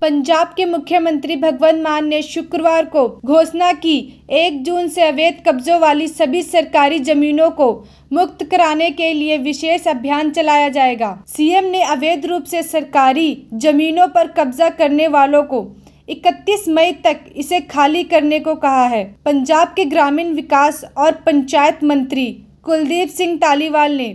पंजाब के मुख्यमंत्री भगवंत मान ने शुक्रवार को घोषणा की 1 जून से अवैध कब्जों वाली सभी सरकारी जमीनों को मुक्त कराने के लिए विशेष अभियान चलाया जाएगा। सीएम ने अवैध रूप से सरकारी जमीनों पर कब्जा करने वालों को 31 मई तक इसे खाली करने को कहा है। पंजाब के ग्रामीण विकास और पंचायत मंत्री कुलदीप सिंह धालीवाल ने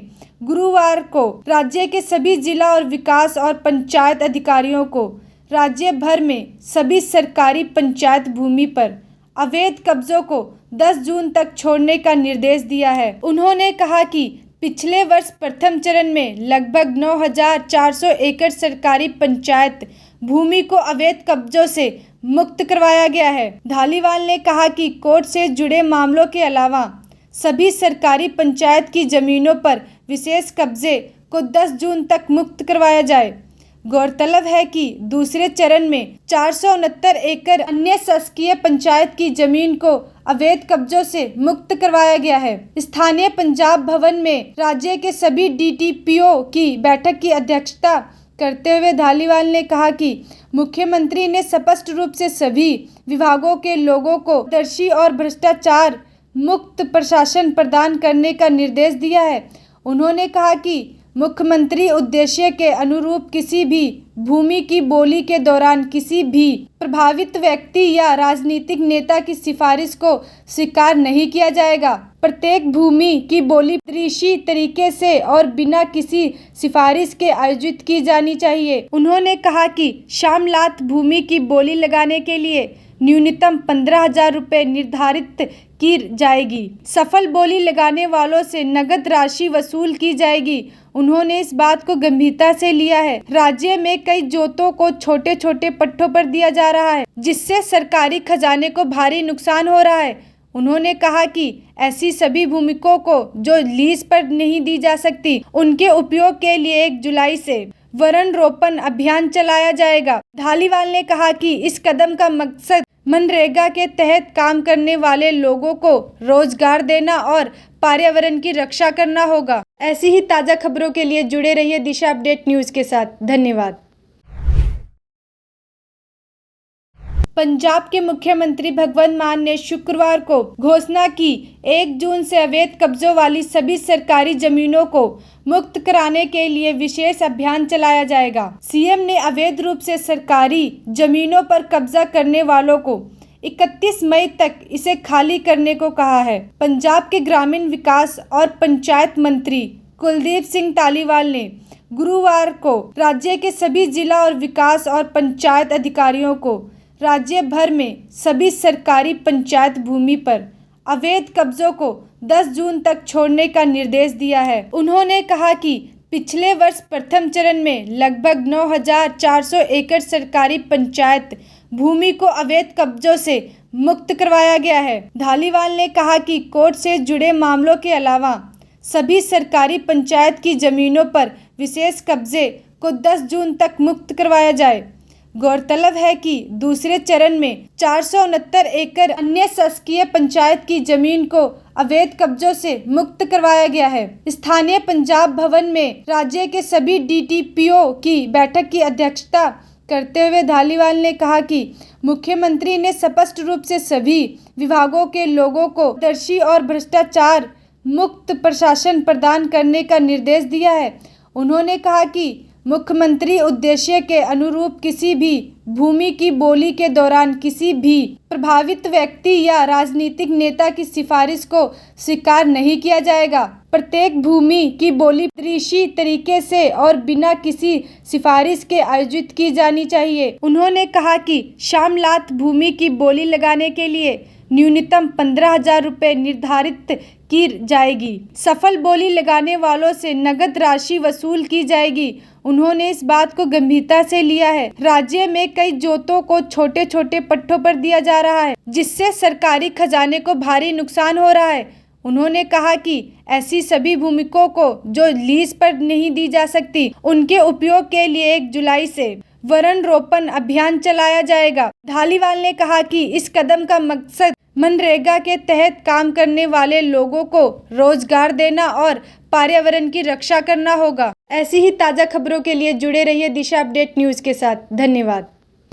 गुरुवार को राज्य के सभी जिला और विकास और पंचायत अधिकारियों को राज्य भर में सभी सरकारी पंचायत भूमि पर अवैध कब्जों को 10 जून तक छोड़ने का निर्देश दिया है। उन्होंने कहा कि पिछले वर्ष प्रथम चरण में लगभग 9,400 एकड़ सरकारी पंचायत भूमि को अवैध कब्जों से मुक्त करवाया गया है। धालीवाल ने कहा कि कोर्ट से जुड़े मामलों के अलावा सभी सरकारी पंचायत की जमीनों पर विशेष कब्जे को 10 जून तक मुक्त करवाया जाए। गौरतलब है कि दूसरे चरण में 469 एकड़ अन्य शासकीय पंचायत की जमीन को अवैध कब्जों से मुक्त करवाया गया है। स्थानीय पंजाब भवन में राज्य के सभी डीटीपीओ की बैठक की अध्यक्षता करते हुए धालीवाल ने कहा कि मुख्यमंत्री ने स्पष्ट रूप से सभी विभागों के लोगों को पारदर्शी और भ्रष्टाचार मुक्त प्रशासन प्रदान करने का निर्देश दिया है। उन्होंने कहा कि मुख्यमंत्री उद्देश्य के अनुरूप किसी भी भूमि की बोली के दौरान किसी भी प्रभावित व्यक्ति या राजनीतिक नेता की सिफारिश को स्वीकार नहीं किया जाएगा। प्रत्येक भूमि की बोली पारदर्शी तरीके से और बिना किसी सिफारिश के आयोजित की जानी चाहिए। उन्होंने कहा कि शामलात भूमि की बोली लगाने के लिए न्यूनतम 15,000 रुपये निर्धारित की जाएगी। सफल बोली लगाने वालों से नगद राशि वसूल की जाएगी। उन्होंने इस बात को गंभीरता से लिया है। राज्य में कई जोतों को छोटे छोटे पट्टों पर दिया जा रहा है, जिससे सरकारी खजाने को भारी नुकसान हो रहा है। उन्होंने कहा कि ऐसी सभी भूमिकों को जो लीज पर नहीं दी जा सकती, उनके उपयोग के लिए 1 जुलाई से वृक्ष रोपण अभियान चलाया जाएगा। धालीवाल ने कहा कि इस कदम का मकसद मनरेगा के तहत काम करने वाले लोगों को रोजगार देना और पर्यावरण की रक्षा करना होगा। ऐसी ही ताज़ा खबरों के लिए जुड़े रहिए दिशा अपडेट न्यूज़ के साथ। धन्यवाद। पंजाब के मुख्यमंत्री भगवंत मान ने शुक्रवार को घोषणा की 1 जून से अवैध कब्जों वाली सभी सरकारी जमीनों को मुक्त कराने के लिए विशेष अभियान चलाया जाएगा। सीएम ने अवैध रूप से सरकारी जमीनों पर कब्जा करने वालों को 31 मई तक इसे खाली करने को कहा है। पंजाब के ग्रामीण विकास और पंचायत मंत्री कुलदीप सिंह धालीवाल ने गुरुवार को राज्य के सभी जिला और विकास और पंचायत अधिकारियों को राज्य भर में सभी सरकारी पंचायत भूमि पर अवैध कब्जों को 10 जून तक छोड़ने का निर्देश दिया है। उन्होंने कहा कि पिछले वर्ष प्रथम चरण में लगभग 9,400 एकड़ सरकारी पंचायत भूमि को अवैध कब्जों से मुक्त करवाया गया है। धालीवाल ने कहा कि कोर्ट से जुड़े मामलों के अलावा सभी सरकारी पंचायत की जमीनों पर विशेष कब्जे को 10 जून तक मुक्त करवाया जाए। गौरतलब है कि दूसरे चरण में 469 एकड़ अन्य शासकीय पंचायत की जमीन को अवैध कब्जों से मुक्त करवाया गया है। स्थानीय पंजाब भवन में राज्य के सभी डीटीपीओ की बैठक की अध्यक्षता करते हुए धालीवाल ने कहा कि मुख्यमंत्री ने स्पष्ट रूप से सभी विभागों के लोगों को पारदर्शी और भ्रष्टाचार मुक्त प्रशासन प्रदान करने का निर्देश दिया है। उन्होंने कहा कि मुख्यमंत्री उद्देश्य के अनुरूप किसी भी भूमि की बोली के दौरान किसी भी प्रभावित व्यक्ति या राजनीतिक नेता की सिफारिश को स्वीकार नहीं किया जाएगा। प्रत्येक भूमि की बोली पारदर्शी तरीके से और बिना किसी सिफारिश के आयोजित की जानी चाहिए। उन्होंने कहा कि शामलात भूमि की बोली लगाने के लिए न्यूनतम 15,000 रुपये निर्धारित की जाएगी। सफल बोली लगाने वालों से नगद राशि वसूल की जाएगी। उन्होंने इस बात को गंभीरता से लिया है। राज्य में कई जोतों को छोटे छोटे पट्टों पर दिया जा रहा है, जिससे सरकारी खजाने को भारी नुकसान हो रहा है। उन्होंने कहा कि ऐसी सभी भूमिकों को जो लीज पर नहीं दी जा सकती, उनके उपयोग के लिए 1 जुलाई से वृक्ष रोपण अभियान चलाया जाएगा। धालीवाल ने कहा कि इस कदम का मकसद मनरेगा के तहत काम करने वाले लोगों को रोजगार देना और पर्यावरण की रक्षा करना होगा। ऐसी ही ताज़ा खबरों के लिए जुड़े रहिए दिशा अपडेट न्यूज़ के साथ। धन्यवाद।